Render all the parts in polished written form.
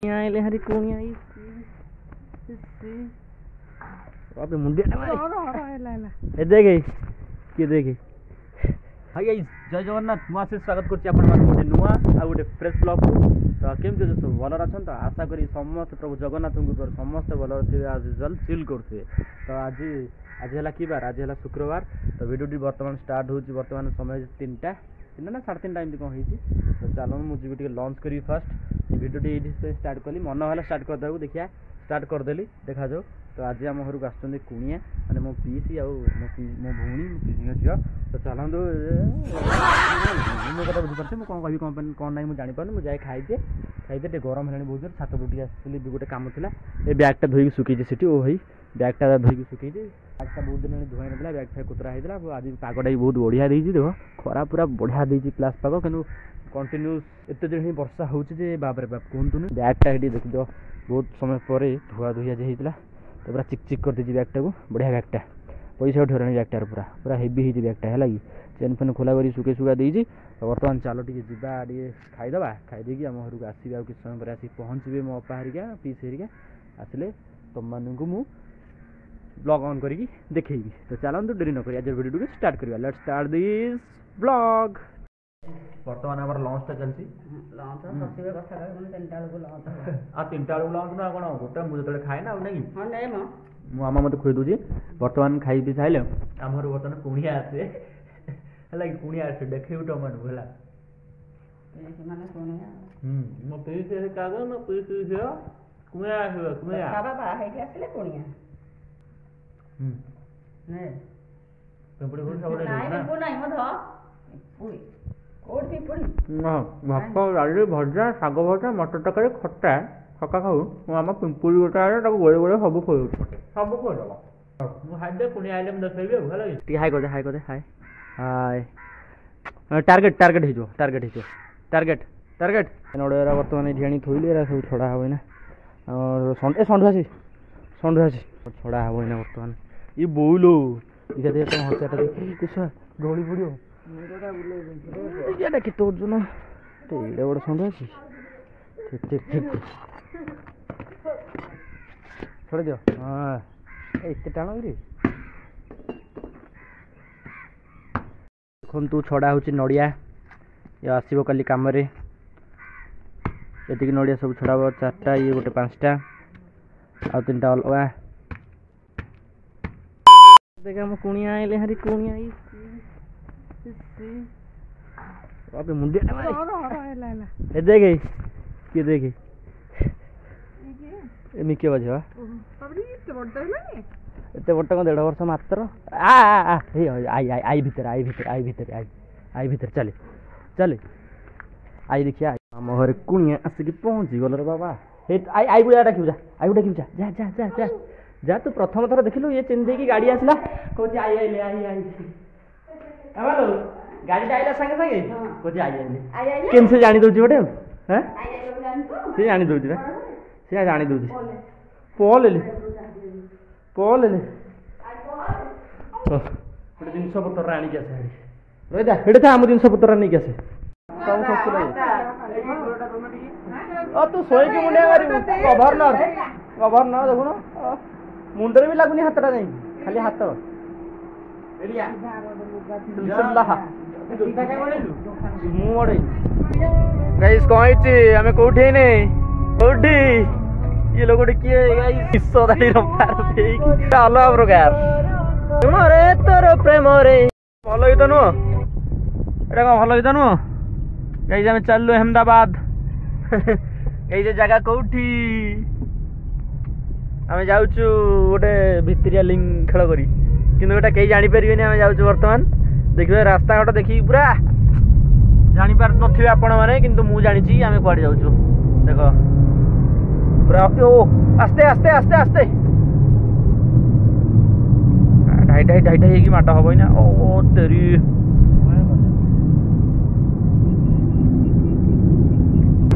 आइले हरी कोणी आई अबे मुंडे ए देखे किए देखे हाय गाइस जय जगन्नाथ मु आशीष स्वागत करछि आपण मान गोटे नुआ आ गोटे फ्रेश ब्लॉग तो केमति सब भल अछन तो आशा करी समस्त प्रभु जगन्नाथ को समस्त भल थे आज यूजुअल चिल करथे तो आज आज हला की बार आज हला शुक्रवार तो वीडियो वर्तमान स्टार्ट होछि वर्तमान समय 3टा ना 3:30 टाइम कौन होती तो चलो मुझे भी लॉन्च करी फास्ट वीडियो ये स्टार्ट कली मन है स्टार्ट करदेबू देखिया स्टार्ट करदेली देखा जाओ तो आज आम घर को आसुँच कुणिया मैंने मो पीसी आउ मो भौणी मो पीसी झील तो चलतु मो कथा बुझीपारे मुझे कौन कह कौन ना मुझे जापारे मुझे जाए खाईदे गरम है बहुत जोर छात उठी आसली गोटे कम था ये बैगटा धोई सुखी सीटी ओ भाई बैगटा धोई सुखी बैगटा बहुत दिन धोई ना बैगटा कुतरा होता आज पागटा भी बहुत बढ़िया देख खरा पूरा बढ़िया देती क्लास पाग कि कंटिन्यूस एत दिन ही वर्षा होचे बाप रे बाप कहतुनि बैगटा ये देखी दो बहुत समय पर धुआ धुआ होता तो पूरा चिक चिक कर दी बैगटा को बढ़िया बैगटा पैसा उठे बैगटार पूरा पूरा हेवी होती बैगटा है कि चेन फेन खोला कर सुखे सुखा देती तो बर्तमान चलो टे जी खाईदे खाईदे आम घर को आसबे आ किस समय पर आसिक पहुँचे मो अपा हरिका पीस हरिका आसिले तुम मानू मु ब्लॉग ऑन करके देखेबी तो चलते डेरी न आज वीडियो स्टार्ट करिया लेट्स स्टार्ट दिस ब्लॉग बर्तमान आम लंच चलती तीन बेलू लंच ना कौन गोटे मुझे खाए ना नहीं मामा मत खुई दूसरी बर्तमान खाई पी सारे आम घर बर्तमान कुणिया आसे है कुणिया आसे देखे टमाटो है मो पीस कागज मो पीस कुणिया कुणिया भात डाली भजा शाग भजा मटर तरकारी खटा खका खाऊ मामा पिंपुड़ी गोटे गोड़े गोड़े सब खोल सब खोल हाई पुणी आइले देखेबी हाई कर हाई कर हाई हाई टार्गेट टार्गेट हो टार्गेट टार्गेट टार्गेट नड़ेरा बर्तमान ये थोड़ी सब छड़ा हे ना और षंढ आसी छड़ा हे ना बर्तमान ये बोलो इधर देख तुम हत्याटा देख डोली पड़ो के तोर जो तो ये गोटे षंढ अच्छी ठीक ठीक ठीक छोड़ दियो हाँ एत टाण कि देखु छड़ा हूँ नड़िया ये आसो काली कम ये नड़िया सब छड़ा 4टा ये गोटे 5टा आ 3टा अलग देखा मो कुणिया आइले हरी कुणिया अबे मुंडे ए देखे किए देखे निके बजे एत बट 1.5 वर्ष मात्र आई भीतर चले चले आई देखिए आम घर कुणिया आसिक पहुँची गल बाबा आई बुढ़ा डाक आई डाक जा जा जा जा जा तू प्रथम थर देखिलु ये चिन्ह की गाड़ी आसला कौन आई आइले आई आई गाड़ी आइला संगे संगे कौन आई आइले केन से जानी दउची बटे हैं से जानी दउची से जानी दउची पॉल ले गोटे जिनस पत्र आनी के आसे रही जा हेडे था हम जिनस पत्र नहीं के आसे सब खर्च लगे तू सोई के मुंडे मारिबू गवर्नर देखुन मुंडरे भी लगुनि हाथटा नहीं खाली हाथ गाइस कौन आम कौटी कौटी ये लोग किए अलग प्रकार रे तोर प्रेम रे भल गीत नुह एटा कौन भल गीत नुह गाइस आम चलु अहमदाबाद गाइस जगह कौटी आम जाऊँ गोटे भितरिया लिंक खेल करी किंतु गोटा कहीं जापर आम जाऊँ बर्तमान देखिए रास्ता घाट देखिए पूरा जापार थे आपण मैंने किंतु मु जानी आम कड़े जाऊँ देख पूरा ओ आस्ते आस्ते आस्ते आस्ते ढाई ढाई ढाई ढाई माट हम ना ओ तेरी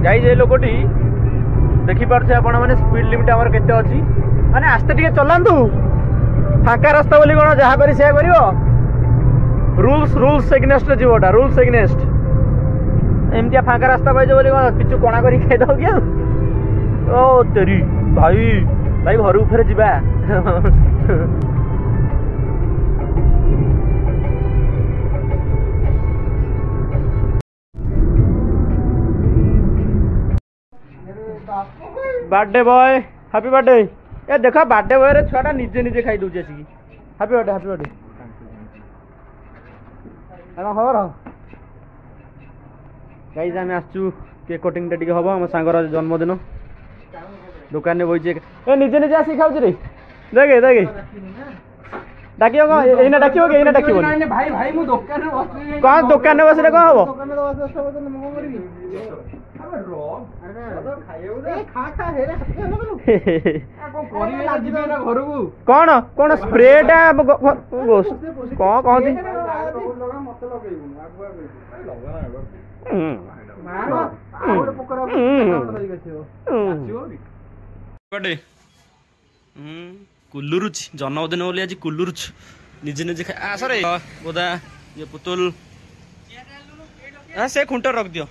जाई लोकटी देखिपे आपण मैंने स्पीड लिमिट आमर केते अच्छी माने आस्ते टिके चलांतु फांका रास्ता बोली कौन जहाँ पारि से रूल्स रूल्स एग्नेस्ट जीवटा रूल्स एग्नेस्ट एमती फांका रास्ता पाइज बोली कौन पिछु कणा करी खाई दो कि ओ तेरी भाई भाई घर ऊपर जीवा बर्थडे बॉय हैप्पी बर्थडे ए देखा बर्थडे बॉय रे छुआटा निजे निजे खाई दउछ आसी हैप्पी बर्थडे एमा खबर गाइस आमे आसचू केक कटिंग टा टिके हबो हम सांगर जन्मदिन दुकान में बइजे ए निजे निजे आसी खाउछ रे देखे देखे डाकियो को एना डाकियो के एना डाकियो नहीं भाई भाई मु दुकान में बसली कोन दुकान में बसले कोन हबो दुकान में बस मो करबी अबे रो अरे खाइयो दे खा खा हे रे कोन करी लागिबे ना घर को कोन कोन स्प्रे टा कोन कोन दी लगा मत लगेबू आगुआ लगा मारो आउड पोकरा धरि गछियो आछियो बर्थडे कुल्लुरुच जन्मदिन बोली आज कुल्लुरुच निजे निजे आ सर बोधा ये पुतुल से खुंटर रख दियो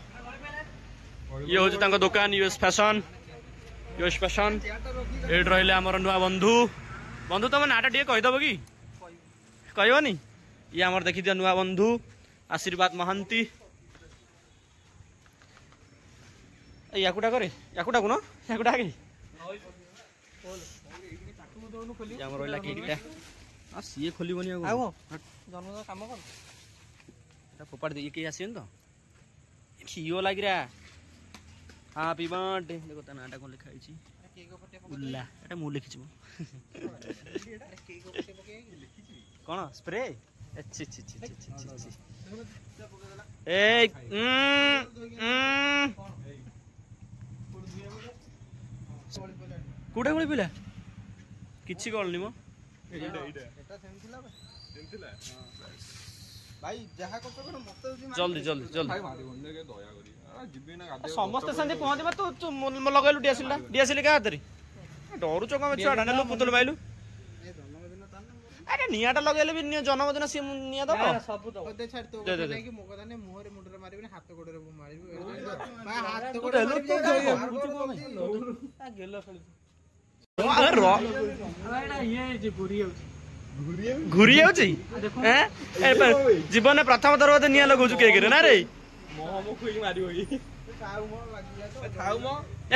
ये हूँ तांको दुकान यूएस फैशन एट रहिले आमर नुआ बंधु बंधु तुम नाटा टे कहीदेव कि कहनी ये आमर देखी दिया नुआ बंधु आशीर्वाद महांती याकुटा करे याकुटा कुन याकुटा आगे रहा केकटा सी खोलबनी जन्मदिन कम कर फोपाड़ दे कहीं आसन तो खीओ लग रहा हैप्पी बर्थडे देखो ता नाटा कौन लिखाई उल्ला एटा मु लिखी कौन स्प्रे अच्छी अच्छी अच्छी अच्छी ए कुडे गोली पिला किछि गलनी मो एटा सेमथिला भाई जहा को कर मत जल्दी जल्दी जल्दी भाई मारी बन्ने के दया करी आ जिबे ना गादे समस्त संदे पहुंचबा तो लगाइलु डीएसएल का हातरी डरू चका में छाडा लो पुतल माइलु अरे नियाटा लगेले भी जन्मदिन से निया दो सब तो दे छाड़ तो नहीं कि मोगदाने मुहरे मुंडरे मारिबे हाथ गोडरे मारिबे भाई हाथ गोडरे मारिबे आ गेलो खेल जीवन प्रथम थर बोधे निया लगौ केक ना रे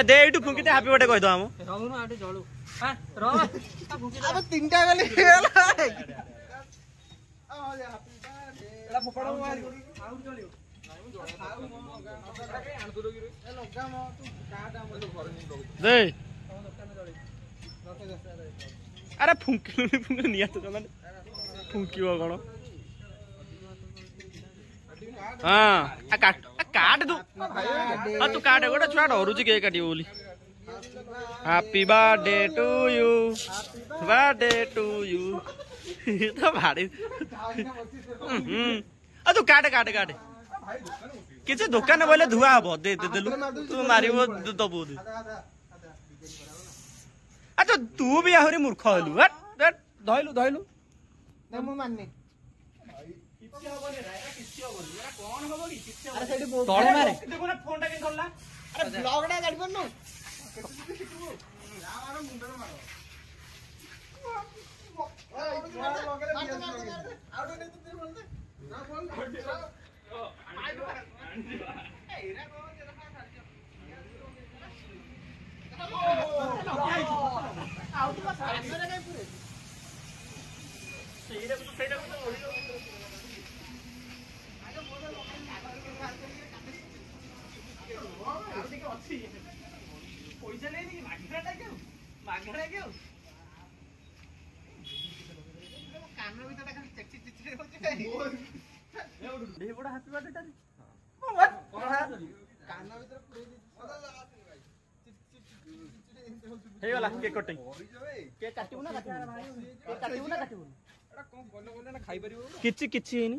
दे एटू फुंकी हैप्पी बर्थडे कह दो हम तीनटा दे अरे फुंकी निया तो फुंकी कौन हाँ काट तू तू काट गोटे छुआ डरुच केक काट बोली हैप्पी बर्थडे टू यू तो भाड़ी तू काट काट काट किसी दुकान बोले धुआ हम दे देलु तू मार दबू अच्छा तू भी आहरी मूर्ख हलु धइलु धइलु मु माननी कौन हबो कि अरे सेठी तळे मारे देखो ना फोन टा के करला अरे ब्लॉग टा गाड़ी बननो यार मुंडर मारो आउट नहीं तो बोल दे ना बोल केक कटिंग केक काटिबु ना काटिबु ना एटा कोन गले गले ना खाइ परिबो किछि किछि हेनी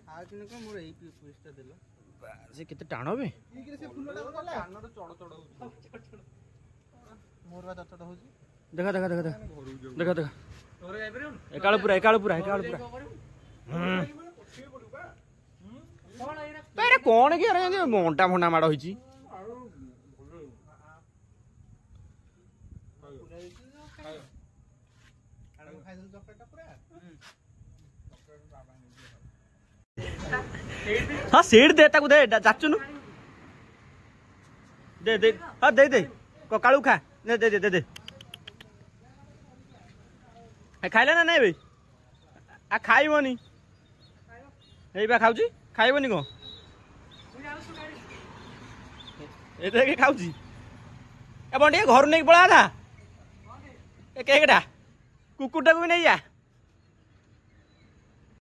आ किन को मोर एई पीसटा देलो से केते टाणो बे ई के से फुलटा गला कानर चड़ चड़ होची मोर बा चड़ होची देखा देखा देखा देखा देखा तोरे जाय परिबो एकाळ पूरा तो एरा कोन के अरे मोंटा फोंडा माड होईची हाँ सीट दे ताकू दे जाचुनु दे दे हाँ दे दे कालू खा दे दे दे दे खाइला ना नहीं भाई आ खाइबनी एबा खाउची खाइबनी को ए देखे खाउची ए बंडी घर नहीं पड़ा था ए केकटा कुकुरटा को भी नहीं जा